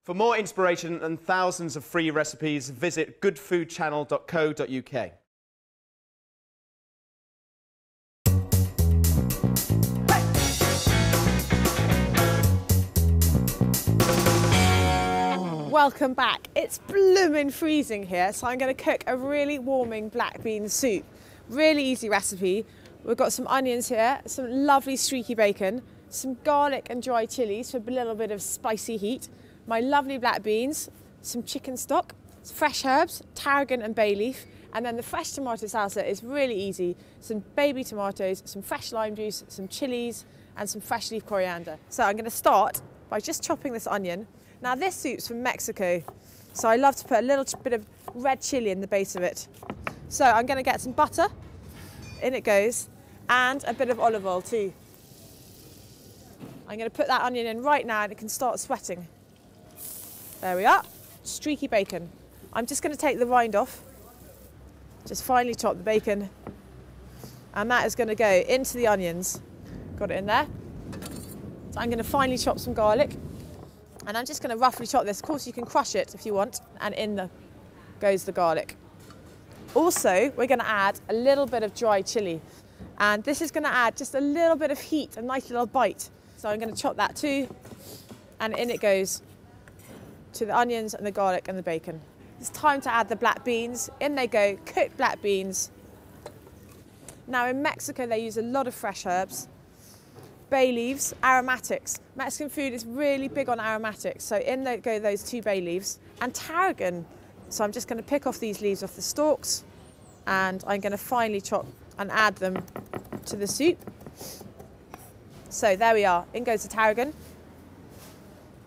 For more inspiration and thousands of free recipes, visit goodfoodchannel.co.uk. Welcome back. It's blooming freezing here, so I'm going to cook a really warming black bean soup. Really easy recipe. We've got some onions here, some lovely streaky bacon, some garlic and dry chilies for a little bit of spicy heat, my lovely black beans, some chicken stock, fresh herbs, tarragon and bay leaf, and then the fresh tomato salsa is really easy. Some baby tomatoes, some fresh lime juice, some chilies, and some fresh leaf coriander. So I'm going to start by just chopping this onion. Now this soup's from Mexico, so I love to put a little bit of red chili in the base of it. So I'm going to get some butter, in it goes, and a bit of olive oil too. I'm going to put that onion in right now and it can start sweating. There we are, streaky bacon. I'm just going to take the rind off, just finely chop the bacon, and that is going to go into the onions. Got it in there. So I'm going to finely chop some garlic. And I'm just going to roughly chop this. Of course, you can crush it if you want, and in goes the garlic. Also, we're going to add a little bit of dry chili, and this is going to add just a little bit of heat, a nice little bite. So I'm going to chop that too, and in it goes to the onions and the garlic and the bacon. It's time to add the black beans. In they go, cooked black beans. Now in Mexico, they use a lot of fresh herbs. Bay leaves, aromatics. Mexican food is really big on aromatics, so in there go those 2 bay leaves, and tarragon. So I'm just going to pick off these leaves off the stalks, and I'm going to finely chop and add them to the soup. So there we are, in goes the tarragon,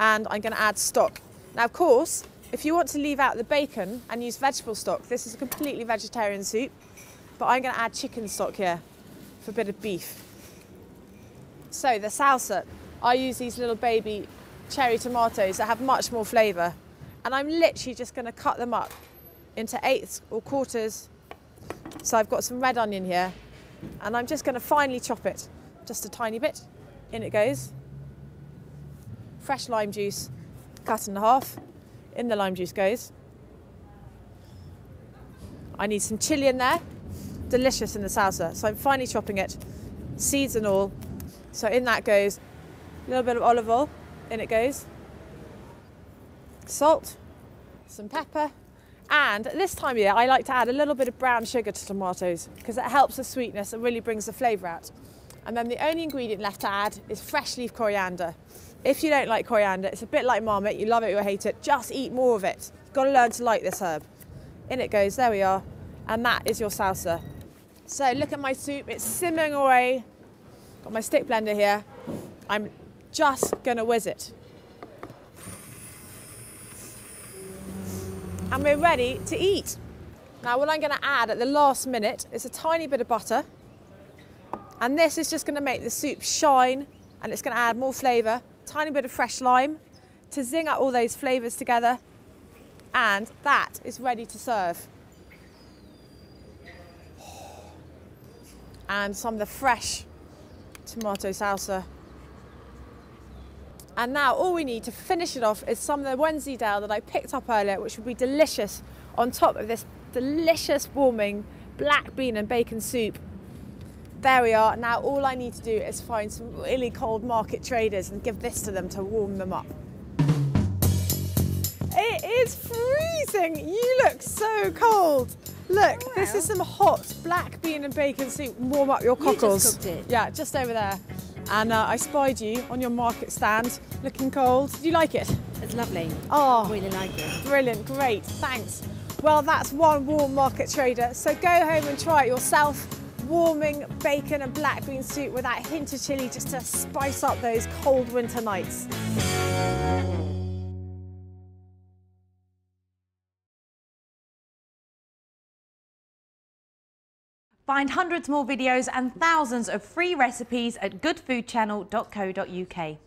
and I'm going to add stock. Now of course, if you want to leave out the bacon and use vegetable stock, this is a completely vegetarian soup, but I'm going to add chicken stock here for a bit of beef. So the salsa, I use these little baby cherry tomatoes that have much more flavour, and I'm literally just going to cut them up into 1/8 or quarters. So I've got some red onion here, and I'm just going to finely chop it, just a tiny bit. In it goes. Fresh lime juice, cut in half. In the lime juice goes. I need some chilli in there, delicious in the salsa. So I'm finely chopping it, seeds and all. So in that goes a little bit of olive oil, in it goes, salt, some pepper, and at this time of year I like to add a little bit of brown sugar to tomatoes because it helps the sweetness and really brings the flavour out. And then the only ingredient left to add is fresh leaf coriander. If you don't like coriander, it's a bit like marmite, you love it or hate it, just eat more of it. You've got to learn to like this herb. In it goes, there we are, and that is your salsa. So look at my soup, it's simmering away. Got my stick blender here. I'm just going to whiz it. And we're ready to eat. Now what I'm going to add at the last minute is a tiny bit of butter. And this is just going to make the soup shine, and it's going to add more flavour. Tiny bit of fresh lime to zing up all those flavours together. And that is ready to serve. And some of the fresh tomato salsa. And now all we need to finish it off is some of the Wensleydale that I picked up earlier, which would be delicious on top of this delicious warming black bean and bacon soup. There we are. Now all I need to do is find some really cold market traders and give this to them to warm them up. It is freezing. You look so cold. Look, wow. This is some hot black bean and bacon soup. Warm up your cockles. You just cooked it. Yeah, just over there. And I spied you on your market stand, looking cold. Did you like it? It's lovely. Oh, I really like it. Brilliant, great, thanks. Well, that's one warm market trader. So go home and try it yourself. Warming bacon and black bean soup with that hint of chilli just to spice up those cold winter nights. Find hundreds more videos and thousands of free recipes at goodfoodchannel.co.uk.